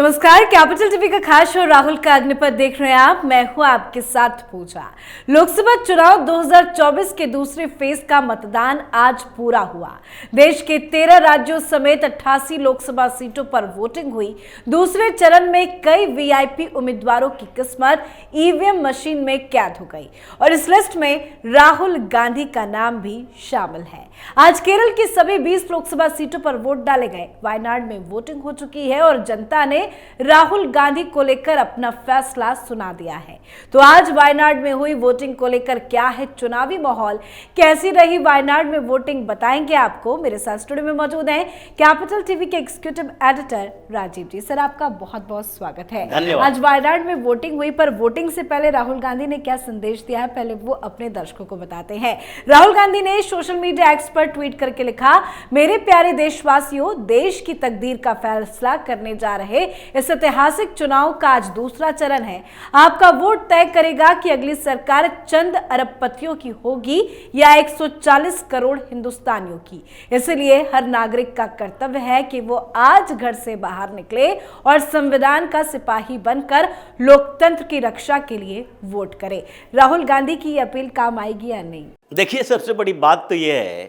नमस्कार, capital TV का खास शो राहुल का अग्निपथ देख रहे हैं आप। मैं हूं आपके साथ पूजा। लोकसभा चुनाव 2024 के दूसरे फेज का मतदान आज पूरा हुआ। देश के 13 राज्यों समेत 88 लोकसभा सीटों पर वोटिंग हुई। दूसरे चरण में कई वीआईपी उम्मीदवारों की किस्मत ईवीएम मशीन में कैद हो गई और इस लिस्ट में राहुल गांधी का नाम भी शामिल है। आज केरल की सभी 20 लोकसभा सीटों पर वोट डाले गए। वायनाड में वोटिंग हो चुकी है और जनता ने राहुल गांधी को लेकर अपना फैसला सुना दिया है। तो आज वायनाड में हुई वोटिंग को लेकर क्या है चुनावी माहौल, कैसी रही वायनाड में वोटिंग, बताएंगे आपको। मेरे साथ स्टूडियो में मौजूद हैं कैपिटल टीवी के एग्जीक्यूटिव एडिटर राजीव जी। सर, आपका बहुत बहुत स्वागत है। आज वायनाड में वोटिंग हुई, पर वोटिंग से पहले राहुल गांधी ने क्या संदेश दिया है, पहले वो अपने दर्शकों को बताते हैं। राहुल गांधी ने सोशल मीडिया एक्स पर ट्वीट करके लिखा, मेरे प्यारे देशवासियों, देश की तकदीर का फैसला करने जा रहे इस ऐतिहासिक चुनाव का आज दूसरा चरण है। आपका वोट तय करेगा कि अगली सरकार चंद अरबपतियों की होगी या 140 करोड़ हिंदुस्तानियों की। इसलिए हर नागरिक का कर्तव्य है कि वो आज घर से बाहर निकले और संविधान का सिपाही बनकर लोकतंत्र की रक्षा के लिए वोट करे। राहुल गांधी की अपील काम आएगी या नहीं? देखिए, सबसे बड़ी बात तो यह है,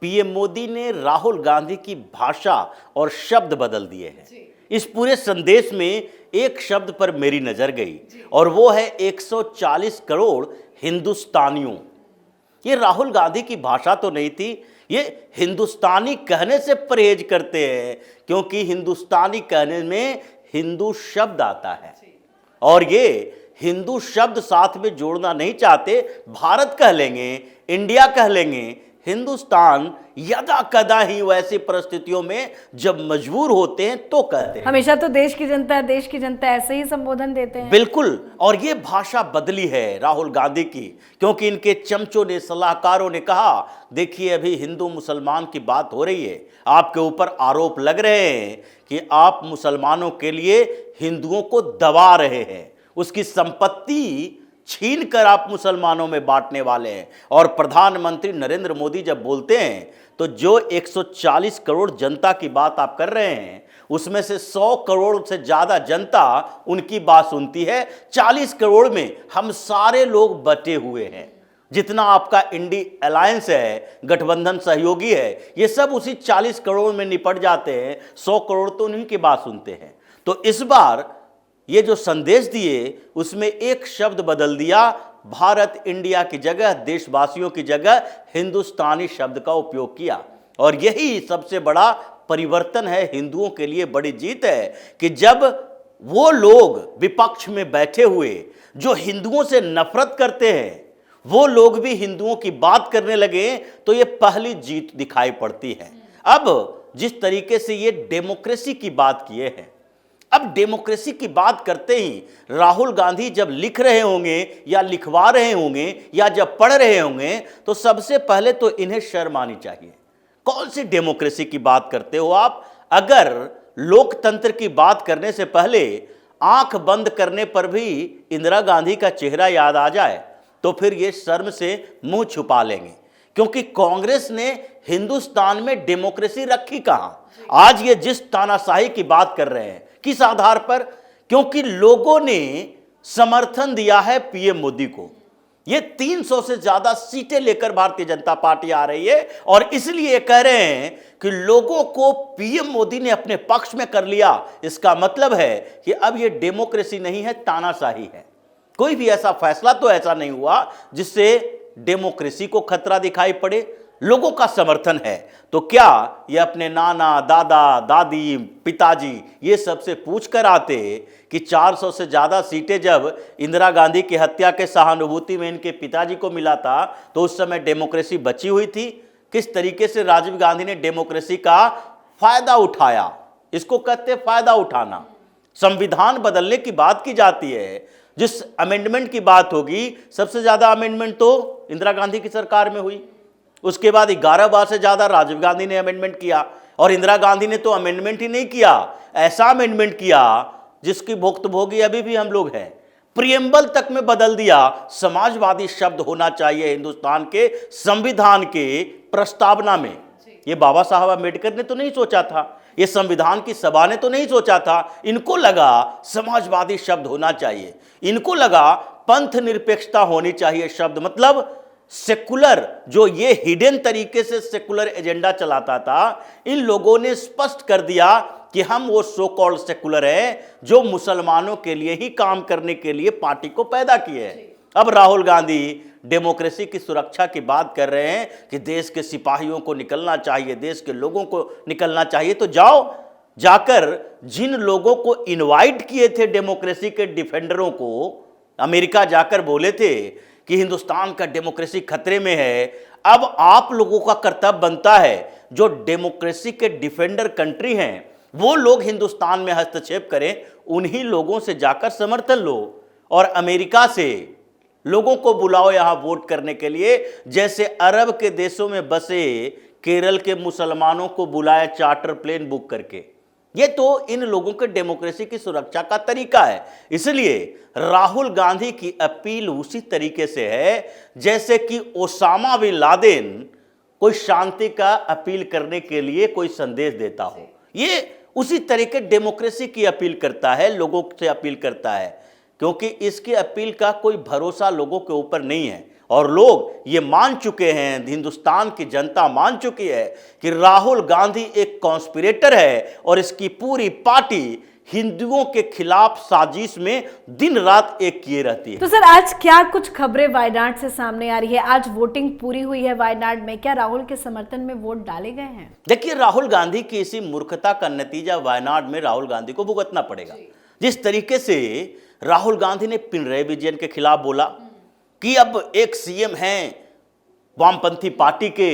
पीएम मोदी ने राहुल गांधी की भाषा और शब्द बदल दिए हैं। इस पूरे संदेश में एक शब्द पर मेरी नजर गई और वो है 140 करोड़ हिंदुस्तानियों। ये राहुल गांधी की भाषा तो नहीं थी, ये हिंदुस्तानी कहने से परहेज करते हैं, क्योंकि हिंदुस्तानी कहने में हिंदू शब्द आता है और ये हिंदू शब्द साथ में जोड़ना नहीं चाहते। भारत कह लेंगे, इंडिया कह लेंगे, हिंदुस्तान यदा कदा ही वैसी परिस्थितियों में जब मजबूर होते हैं तो कहते हैं। हमेशा तो देश की जनता ऐसे ही संबोधन देते हैं। बिल्कुल, और ये भाषा बदली है राहुल गांधी की, क्योंकि इनके चमचों ने, सलाहकारों ने कहा, देखिए अभी हिंदू मुसलमान की बात हो रही है, आपके ऊपर आरोप लग रहे हैं कि आप मुसलमानों के लिए हिंदुओं को दबा रहे हैं, उसकी संपत्ति छीन कर आप मुसलमानों में बांटने वाले हैं। और प्रधानमंत्री नरेंद्र मोदी जब बोलते हैं तो जो 140 करोड़ जनता की बात आप कर रहे हैं, उसमें से 100 करोड़ से ज़्यादा जनता उनकी बात सुनती है। 40 करोड़ में हम सारे लोग बटे हुए हैं। जितना आपका इंडी अलायंस है, गठबंधन सहयोगी है, ये सब उसी 40 करोड़ में निपट जाते हैं। 100 करोड़ तो उन्हीं की बात सुनते हैं। तो इस बार ये जो संदेश दिए, उसमें एक शब्द बदल दिया। भारत इंडिया की जगह, देशवासियों की जगह हिंदुस्तानी शब्द का उपयोग किया और यही सबसे बड़ा परिवर्तन है। हिंदुओं के लिए बड़ी जीत है कि जब वो लोग विपक्ष में बैठे हुए जो हिंदुओं से नफरत करते हैं, वो लोग भी हिंदुओं की बात करने लगे, तो ये पहली जीत दिखाई पड़ती है। अब जिस तरीके से ये डेमोक्रेसी की बात किए हैं, अब डेमोक्रेसी की बात करते ही राहुल गांधी जब लिख रहे होंगे या लिखवा रहे होंगे या जब पढ़ रहे होंगे, तो सबसे पहले तो इन्हें शर्म आनी चाहिए। कौन सी डेमोक्रेसी की बात करते हो आप? अगर लोकतंत्र की बात करने से पहले आंख बंद करने पर भी इंदिरा गांधी का चेहरा याद आ जाए, तो फिर ये शर्म से मुंह छुपा लेंगे, क्योंकि कांग्रेस ने हिंदुस्तान में डेमोक्रेसी रखी कहां? आज ये जिस तानाशाही की बात कर रहे हैं, किस आधार पर? क्योंकि लोगों ने समर्थन दिया है पीएम मोदी को। ये 300 से ज्यादा सीटें लेकर भारतीय जनता पार्टी आ रही है और इसलिए कह रहे हैं कि लोगों को पीएम मोदी ने अपने पक्ष में कर लिया। इसका मतलब है कि अब ये डेमोक्रेसी नहीं है, तानाशाही है। कोई भी ऐसा फैसला तो ऐसा नहीं हुआ जिससे डेमोक्रेसी को खतरा दिखाई पड़े। लोगों का समर्थन है, तो क्या ये अपने नाना, दादा, दादी, पिताजी ये सबसे पूछ कर आते कि 400 से ज़्यादा सीटें जब इंदिरा गांधी की हत्या के सहानुभूति में इनके पिताजी को मिला था, तो उस समय डेमोक्रेसी बची हुई थी? किस तरीके से राजीव गांधी ने डेमोक्रेसी का फायदा उठाया, इसको कहते हैं फायदा उठाना। संविधान बदलने की बात की जाती है, जिस अमेंडमेंट की बात होगी, सबसे ज़्यादा अमेंडमेंट तो इंदिरा गांधी की सरकार में हुई। उसके बाद 11 बार से ज्यादा राजीव गांधी ने अमेंडमेंट किया और इंदिरा गांधी ने तो अमेंडमेंट ही नहीं किया, ऐसा अमेंडमेंट किया जिसकी भुक्तभोगी अभी भी हम लोग हैं। प्रियम्बल तक में बदल दिया। समाजवादी शब्द होना चाहिए हिंदुस्तान के संविधान के प्रस्तावना में। ये बाबा साहब अम्बेडकर ने तो नहीं सोचा था। ये संविधान की सभा ने तो नहीं सोचा था। इनको लगा समाजवादी शब्द होना चाहिए, इनको लगा पंथ निरपेक्षता होनी चाहिए शब्द, मतलब सेकुलर, जो ये हिडन तरीके से सेकुलर एजेंडा चलाता था, इन लोगों ने स्पष्ट कर दिया कि हम वो सो कॉल्ड सेकुलर हैं जो मुसलमानों के लिए ही काम करने के लिए पार्टी को पैदा किए हैं। अब राहुल गांधी डेमोक्रेसी की सुरक्षा की बात कर रहे हैं कि देश के सिपाहियों को निकलना चाहिए, देश के लोगों को निकलना चाहिए। तो जाओ, जाकर जिन लोगों को इनवाइट किए थे डेमोक्रेसी के डिफेंडरों को, अमेरिका जाकर बोले थे कि हिंदुस्तान का डेमोक्रेसी खतरे में है, अब आप लोगों का कर्तव्य बनता है, जो डेमोक्रेसी के डिफेंडर कंट्री हैं वो लोग हिंदुस्तान में हस्तक्षेप करें, उन्हीं लोगों से जाकर समर्थन लो और अमेरिका से लोगों को बुलाओ यहां वोट करने के लिए, जैसे अरब के देशों में बसे केरल के मुसलमानों को बुलाया चार्टर प्लेन बुक करके। ये तो इन लोगों के डेमोक्रेसी की सुरक्षा का तरीका है। इसलिए राहुल गांधी की अपील उसी तरीके से है जैसे कि ओसामा बिन लादेन कोई शांति का अपील करने के लिए कोई संदेश देता हो। ये उसी तरीके डेमोक्रेसी की अपील करता है, लोगों से अपील करता है, क्योंकि इसकी अपील का कोई भरोसा लोगों के ऊपर नहीं है। और लोग ये मान चुके हैं, हिंदुस्तान की जनता मान चुकी है कि राहुल गांधी एक कॉन्स्पिरेटर है और इसकी पूरी पार्टी हिंदुओं के खिलाफ साजिश में दिन रात एक किए रहती है। तो सर, आज क्या कुछ खबरें वायनाड से सामने आ रही है? आज वोटिंग पूरी हुई है वायनाड में, क्या राहुल के समर्थन में वोट डाले गए हैं? देखिए, राहुल गांधी की इसी मूर्खता का नतीजा वायनाड में राहुल गांधी को भुगतना पड़ेगा। जिस तरीके से राहुल गांधी ने पिनराई विजयन के खिलाफ बोला कि अब एक सीएम हैं वामपंथी पार्टी के,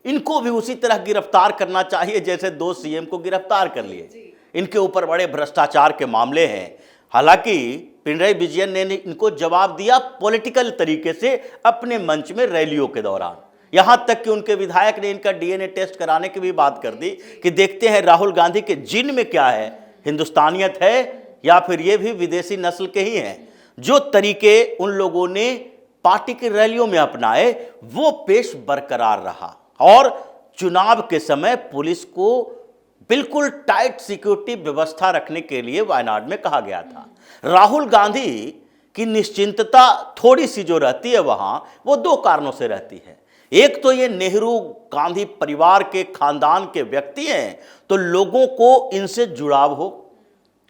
इनको भी उसी तरह गिरफ्तार करना चाहिए जैसे 2 सीएम को गिरफ्तार कर लिए, इनके ऊपर बड़े भ्रष्टाचार के मामले हैं। हालांकि पिनराई विजयन ने इनको जवाब दिया पॉलिटिकल तरीके से अपने मंच में रैलियों के दौरान, यहां तक कि उनके विधायक ने इनका डीएनए टेस्ट कराने की भी बात कर दी कि देखते हैं राहुल गांधी के जिन में क्या है, हिंदुस्तानियत है या फिर ये भी विदेशी नस्ल के ही हैं। जो तरीके उन लोगों ने पार्टी की रैलियों में अपनाए वो पेश बरकरार रहा और चुनाव के समय पुलिस को बिल्कुल टाइट सिक्योरिटी व्यवस्था रखने के लिए वायनाड में कहा गया था। राहुल गांधी की निश्चिंतता थोड़ी सी जो रहती है वहां, वो 2 कारणों से रहती है। एक तो ये नेहरू गांधी परिवार के खानदान के व्यक्ति हैं, तो लोगों को इनसे जुड़ाव हो,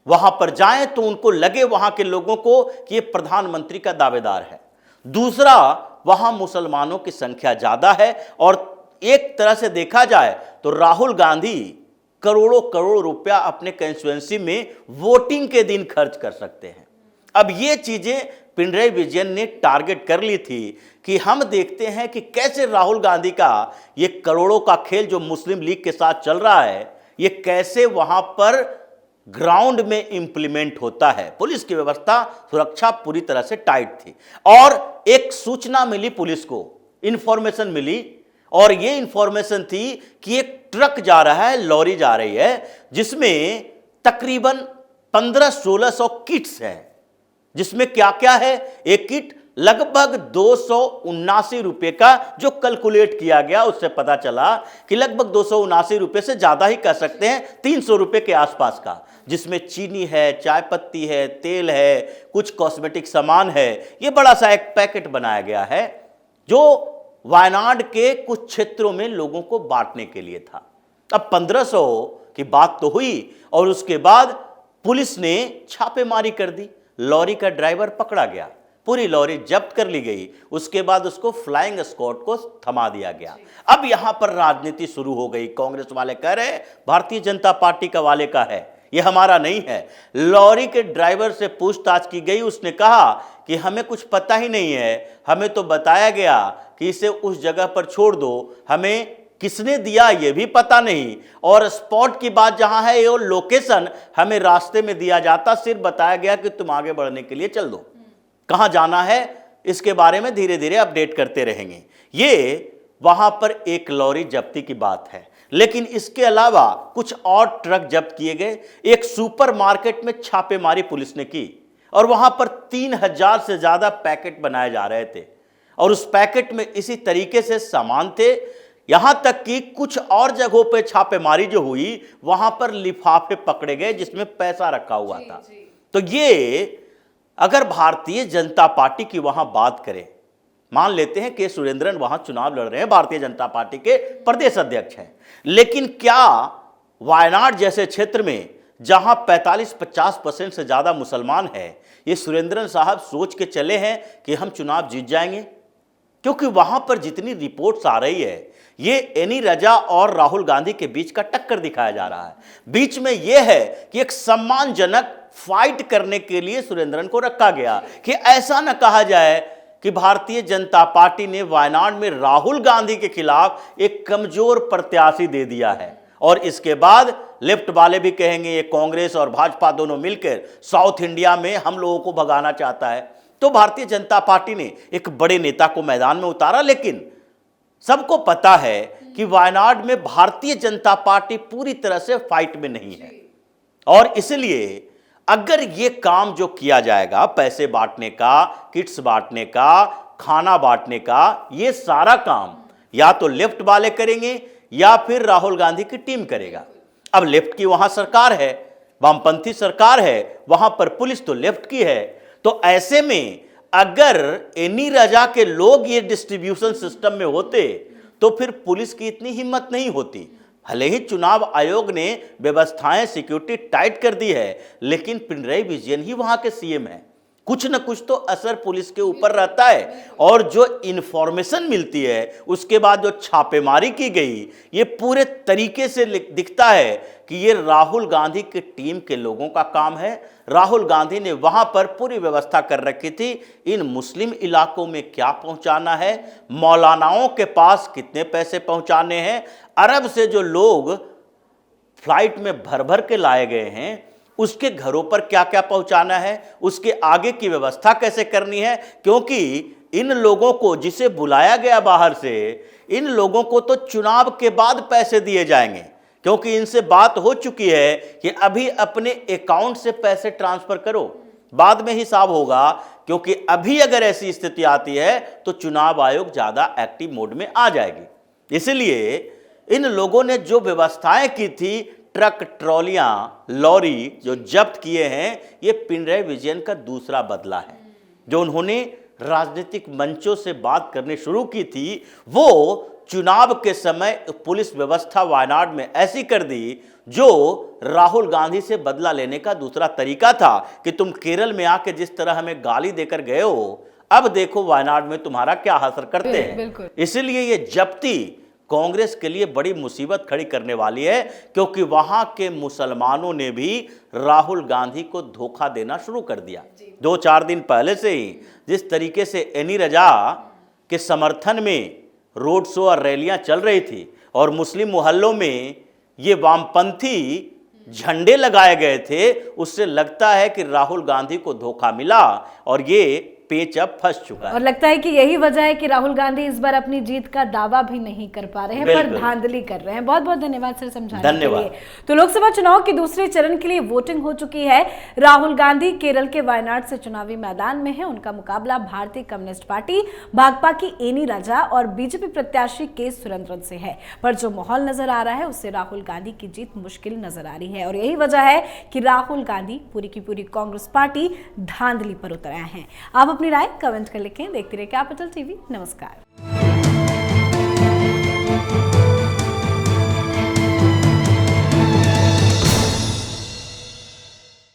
वहां पर जाएं तो उनको लगे वहां के लोगों को कि ये प्रधानमंत्री का दावेदार है। दूसरा, वहां मुसलमानों की संख्या ज्यादा है और एक तरह से देखा जाए तो राहुल गांधी करोड़ों करोड़ रुपया अपने कंस्टिट्यूएंसी में वोटिंग के दिन खर्च कर सकते हैं। अब ये चीजें पिनराई विजयन ने टारगेट कर ली थी कि हम देखते हैं कि कैसे राहुल गांधी का ये करोड़ों का खेल जो मुस्लिम लीग के साथ चल रहा है, ये कैसे वहां पर ग्राउंड में इंप्लीमेंट होता है। पुलिस की व्यवस्था, सुरक्षा पूरी तरह से टाइट थी और एक सूचना मिली पुलिस को, इंफॉर्मेशन मिली, और ये इंफॉर्मेशन थी कि एक ट्रक जा रहा है, लॉरी जा रही है, जिसमें तकरीबन 1500-1600 किट्स हैं। जिसमें क्या क्या है? एक किट लगभग 279 रुपए का, जो कैलकुलेट किया गया उससे पता चला कि लगभग 279 रुपए से ज्यादा ही कह सकते हैं, 300 रुपए के आसपास का, जिसमें चीनी है, चाय पत्ती है, तेल है, कुछ कॉस्मेटिक सामान है। ये बड़ा सा एक पैकेट बनाया गया है जो वायनाड के कुछ क्षेत्रों में लोगों को बांटने के लिए था। अब 1500 की बात तो हुई और उसके बाद पुलिस ने छापेमारी कर दी, लॉरी का ड्राइवर पकड़ा गया, पूरी लॉरी जब्त कर ली गई, उसके बाद उसको फ्लाइंग स्क्वाड को थमा दिया गया। अब यहां पर राजनीति शुरू हो गई। कांग्रेस वाले कह रहे हैं भारतीय जनता पार्टी का वाले का है, यह हमारा नहीं है। लॉरी के ड्राइवर से पूछताछ की गई, उसने कहा कि हमें कुछ पता ही नहीं है, हमें तो बताया गया कि इसे उस जगह पर छोड़ दो, हमें किसने दिया ये भी पता नहीं, और स्पॉट की बात जहां है ये लोकेशन हमें रास्ते में दिया जाता, सिर्फ बताया गया कि तुम आगे बढ़ने के लिए चल दो, कहां जाना है इसके बारे में धीरे धीरे अपडेट करते रहेंगे। ये वहां पर एक लॉरी जब्ती की बात है, लेकिन इसके अलावा कुछ और ट्रक जब्त किए गए। एक सुपरमार्केट में छापेमारी पुलिस ने की और वहां पर 3000 से ज्यादा पैकेट बनाए जा रहे थे और उस पैकेट में इसी तरीके से सामान थे। यहां तक कि कुछ और जगहों पे छापेमारी जो हुई, वहां पर लिफाफे पकड़े गए जिसमें पैसा रखा हुआ था। तो ये अगर भारतीय जनता पार्टी की वहां बात करें, मान लेते हैं कि सुरेंद्रन वहां चुनाव लड़ रहे हैं, भारतीय जनता पार्टी के प्रदेश अध्यक्ष हैं, लेकिन क्या वायनाड जैसे क्षेत्र में जहां 45-50% से ज्यादा मुसलमान हैं, ये सुरेंद्रन साहब सोच के चले हैं कि हम चुनाव जीत जाएंगे? क्योंकि वहां पर जितनी रिपोर्ट्स आ रही है, ये एनी रजा और राहुल गांधी के बीच का टक्कर दिखाया जा रहा है। बीच में यह है कि एक सम्मानजनक फाइट करने के लिए सुरेंद्रन को रखा गया कि ऐसा न कहा जाए कि भारतीय जनता पार्टी ने वायनाड में राहुल गांधी के खिलाफ एक कमजोर प्रत्याशी दे दिया है, और इसके बाद लेफ्ट वाले भी कहेंगे ये कांग्रेस और भाजपा दोनों मिलकर साउथ इंडिया में हम लोगों को भगाना चाहता है। तो भारतीय जनता पार्टी ने एक बड़े नेता को मैदान में उतारा, लेकिन सबको पता है कि वायनाड में भारतीय जनता पार्टी पूरी तरह से फाइट में नहीं है, और इसलिए अगर ये काम जो किया जाएगा, पैसे बांटने का, किट्स बांटने का, खाना बांटने का, ये सारा काम या तो लेफ्ट वाले करेंगे या फिर राहुल गांधी की टीम करेगा। अब लेफ्ट की वहां सरकार है, वामपंथी सरकार है, वहां पर पुलिस तो लेफ्ट की है। तो ऐसे में अगर एनी रजा के लोग ये डिस्ट्रीब्यूशन सिस्टम में होते तो फिर पुलिस की इतनी हिम्मत नहीं होती। भले ही चुनाव आयोग ने व्यवस्थाएं, सिक्योरिटी टाइट कर दी है, लेकिन पिनराई विजयन ही वहां के सीएम है। कुछ न कुछ तो असर पुलिस के ऊपर रहता है, और जो इंफॉर्मेशन मिलती है उसके बाद जो छापेमारी की गई, ये पूरे तरीके से दिखता है कि ये राहुल गांधी की टीम के लोगों का काम है। राहुल गांधी ने वहां पर पूरी व्यवस्था कर रखी थी, इन मुस्लिम इलाकों में क्या पहुंचाना है, मौलानाओं के पास कितने पैसे पहुंचाने हैं, अरब से जो लोग फ्लाइट में भर भर के लाए गए हैं उसके घरों पर क्या क्या पहुंचाना है, उसके आगे की व्यवस्था कैसे करनी है। क्योंकि इन लोगों को जिसे बुलाया गया बाहर से, इन लोगों को तो चुनाव के बाद पैसे दिए जाएंगे, क्योंकि इनसे बात हो चुकी है कि अभी अपने अकाउंट से पैसे ट्रांसफर करो, बाद में हिसाब होगा। क्योंकि अभी अगर ऐसी स्थिति आती है तो चुनाव आयोग ज्यादा एक्टिव मोड में आ जाएगी। इसलिए इन लोगों ने जो व्यवस्थाएं की थी, ट्रक, ट्रॉलियां, लॉरी जो जब्त किए हैं, ये पिनराई विजयन का दूसरा बदला है। जो उन्होंने राजनीतिक मंचों से बात करने शुरू की थी, वो चुनाव के समय पुलिस व्यवस्था वायनाड में ऐसी कर दी जो राहुल गांधी से बदला लेने का दूसरा तरीका था कि तुम केरल में आके जिस तरह हमें गाली देकर गए हो, अब देखो वायनाड में तुम्हारा क्या असर करते हैं। इसलिए ये जब्ती कांग्रेस के लिए बड़ी मुसीबत खड़ी करने वाली है, क्योंकि वहां के मुसलमानों ने भी राहुल गांधी को धोखा देना शुरू कर दिया। 2-4 दिन पहले से ही जिस तरीके से एनी रजा के समर्थन में रोड शो और रैलियां चल रही थी, और मुस्लिम मोहल्लों में ये वामपंथी झंडे लगाए गए थे, उससे लगता है कि राहुल गांधी को धोखा मिला और ये पेच अब फंस चुका है। और लगता है कि यही वजह है कि राहुल गांधी इस बार अपनी जीत का दावा भी नहीं कर पा रहे हैं, पर धांधली कर रहे हैं। बहुत बहुत धन्यवाद सर समझाने के लिए। तो लोकसभा चुनाव के दूसरे चरण के लिए वोटिंग हो चुकी है। राहुल गांधी केरल के वायनाड से चुनावी मैदान में है। उनका मुकाबला भारतीय कम्युनिस्ट पार्टी, भाकपा की एनी रजा और बीजेपी प्रत्याशी के सुरेंद्रन से है। पर जो माहौल नजर आ रहा है उससे राहुल गांधी की जीत मुश्किल नजर आ रही है, और यही वजह है कि राहुल गांधी पूरी की पूरी कांग्रेस पार्टी धांधली पर उतर आए हैं। आप अपनी राय कमेंट कर लिखें। देखते रहिए कैपिटल टीवी। नमस्कार।